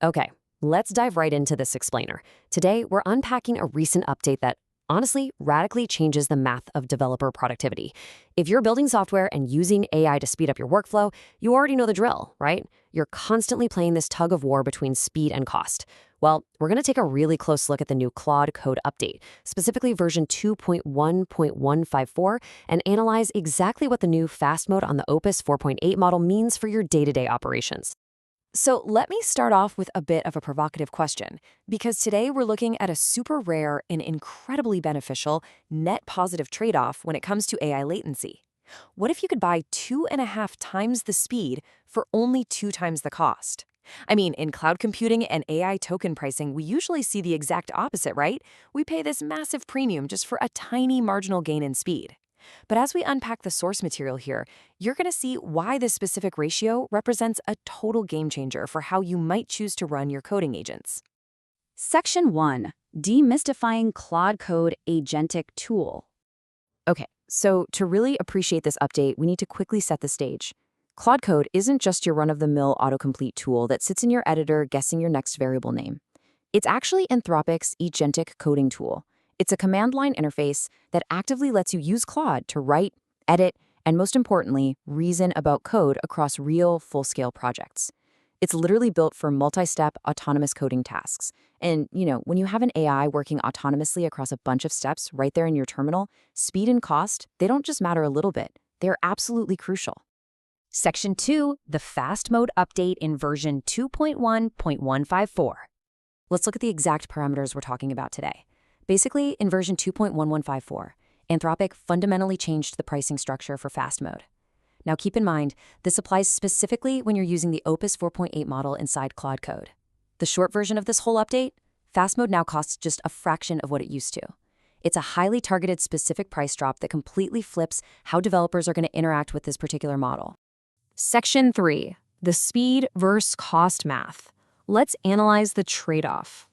Okay, let's dive right into this explainer. Today, we're unpacking a recent update that honestly radically changes the math of developer productivity. If you're building software and using AI to speed up your workflow, you already know the drill, right? You're constantly playing this tug of war between speed and cost. Well, we're going to take a really close look at the new Claude Code update, specifically version 2.1.154, and analyze exactly what the new fast mode on the Opus 4.8 model means for your day-to-day operations. So let me start off with a bit of a provocative question, because today we're looking at a super rare and incredibly beneficial net positive trade-off when it comes to AI latency. What if you could buy 2.5 times the speed for only 2 times the cost? I mean, in cloud computing and AI token pricing, we usually see the exact opposite, right? We pay this massive premium just for a tiny marginal gain in speed. But as we unpack the source material here, you're going to see why this specific ratio represents a total game changer for how you might choose to run your coding agents. Section 1. Demystifying Claude Code Agentic Tool. Okay, so to really appreciate this update, we need to quickly set the stage. Claude Code isn't just your run-of-the-mill autocomplete tool that sits in your editor guessing your next variable name. It's actually Anthropic's agentic coding tool. It's a command line interface that actively lets you use Claude to write, edit, and most importantly, reason about code across real, full-scale projects. It's literally built for multi-step autonomous coding tasks. And, when you have an AI working autonomously across a bunch of steps right there in your terminal, speed and cost, they don't just matter a little bit. They're absolutely crucial. Section 2. The fast mode update in version 2.1.154. Let's look at the exact parameters we're talking about today. Basically, in version 2.1154, Anthropic fundamentally changed the pricing structure for fast mode. Now keep in mind, this applies specifically when you're using the Opus 4.8 model inside Claude Code. The short version of this whole update, fast mode now costs just a fraction of what it used to. It's a highly targeted specific price drop that completely flips how developers are going to interact with this particular model. Section 3. The speed versus cost math. Let's analyze the trade-off.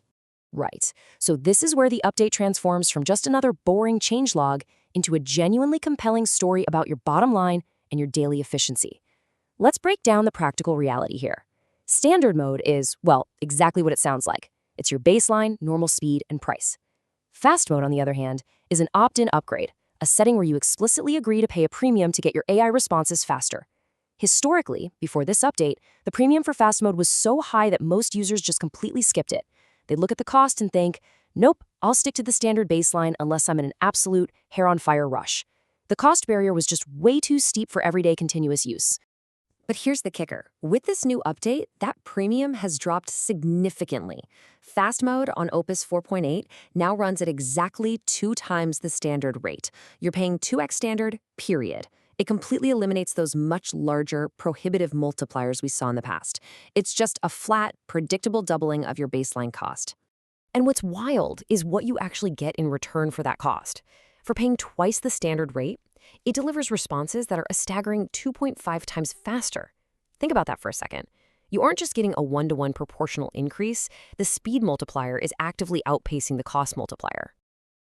Right. So this is where the update transforms from just another boring changelog into a genuinely compelling story about your bottom line and your daily efficiency. Let's break down the practical reality here. Standard mode is, well, exactly what it sounds like. It's your baseline, normal speed, and price. Fast mode, on the other hand, is an opt-in upgrade, a setting where you explicitly agree to pay a premium to get your AI responses faster. Historically, before this update, the premium for fast mode was so high that most users just completely skipped it. They'd look at the cost and think, nope, I'll stick to the standard baseline unless I'm in an absolute hair-on-fire rush. The cost barrier was just way too steep for everyday continuous use. But here's the kicker. With this new update, that premium has dropped significantly. Fast mode on Opus 4.8 now runs at exactly 2 times the standard rate. You're paying 2x standard, period. It completely eliminates those much larger, prohibitive multipliers we saw in the past. It's just a flat, predictable doubling of your baseline cost. And what's wild is what you actually get in return for that cost. For paying twice the standard rate, it delivers responses that are a staggering 2.5 times faster. Think about that for a second. You aren't just getting a 1-to-1 proportional increase, the speed multiplier is actively outpacing the cost multiplier.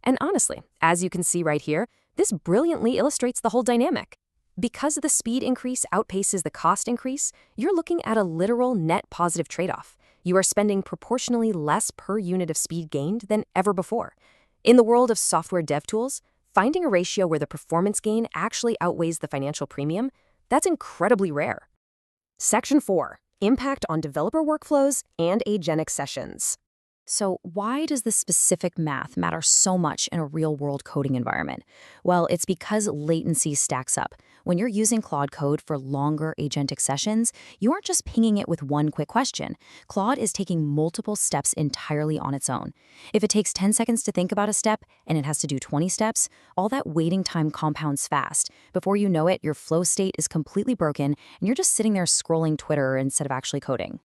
And honestly, as you can see right here, this brilliantly illustrates the whole dynamic. Because the speed increase outpaces the cost increase, you're looking at a literal net positive trade-off. You are spending proportionally less per unit of speed gained than ever before. In the world of software dev tools, finding a ratio where the performance gain actually outweighs the financial premium, that's incredibly rare. Section 4. Impact on developer workflows and agentic sessions. So why does this specific math matter so much in a real-world coding environment? Well, it's because latency stacks up. When you're using Claude Code for longer agentic sessions, you aren't just pinging it with one quick question. Claude is taking multiple steps entirely on its own. If it takes 10 seconds to think about a step and it has to do 20 steps, all that waiting time compounds fast. Before you know it, your flow state is completely broken and you're just sitting there scrolling Twitter instead of actually coding.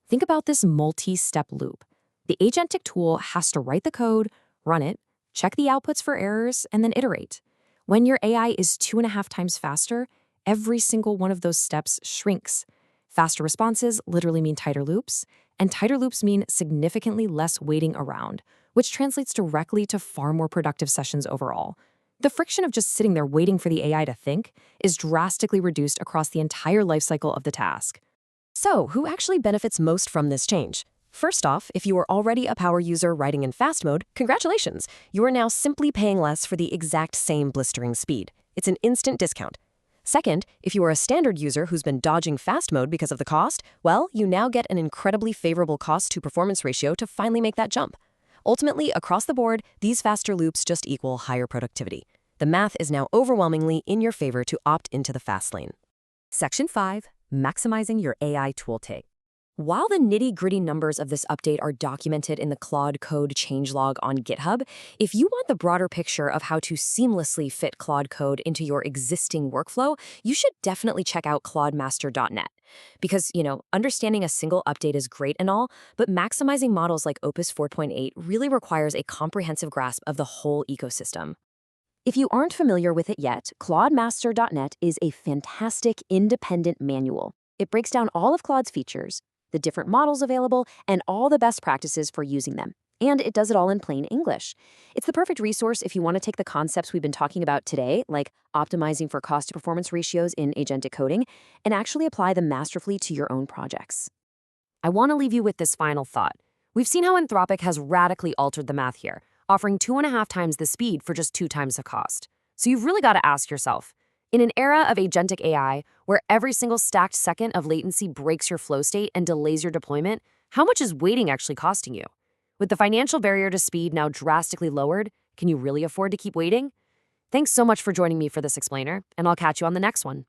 Think about this multi-step loop. The agentic tool has to write the code, run it, check the outputs for errors, and then iterate. When your AI is 2.5 times faster, every single one of those steps shrinks. Faster responses literally mean tighter loops, and tighter loops mean significantly less waiting around, which translates directly to far more productive sessions overall. The friction of just sitting there waiting for the AI to think is drastically reduced across the entire lifecycle of the task. So, who actually benefits most from this change? First off, if you are already a power user writing in fast mode, congratulations! You are now simply paying less for the exact same blistering speed. It's an instant discount. Second, if you are a standard user who's been dodging fast mode because of the cost, well, you now get an incredibly favorable cost-to-performance ratio to finally make that jump. Ultimately, across the board, these faster loops just equal higher productivity. The math is now overwhelmingly in your favor to opt into the fast lane. Section 5. Maximizing your AI toolkit. While the nitty-gritty numbers of this update are documented in the Claude Code changelog on GitHub, if you want the broader picture of how to seamlessly fit Claude Code into your existing workflow, you should definitely check out claudemaster.net. Because, understanding a single update is great and all, but maximizing models like Opus 4.8 really requires a comprehensive grasp of the whole ecosystem. If you aren't familiar with it yet, claudemaster.net is a fantastic independent manual. It breaks down all of Claude's features, the different models available, and all the best practices for using them. And it does it all in plain English. It's the perfect resource if you want to take the concepts we've been talking about today, like optimizing for cost-to-performance ratios in agentic coding, and actually apply them masterfully to your own projects. I want to leave you with this final thought. We've seen how Anthropic has radically altered the math here, offering 2.5 times the speed for just 2 times the cost. So you've really got to ask yourself, in an era of agentic AI, where every single stacked second of latency breaks your flow state and delays your deployment, how much is waiting actually costing you? With the financial barrier to speed now drastically lowered, can you really afford to keep waiting? Thanks so much for joining me for this explainer, and I'll catch you on the next one.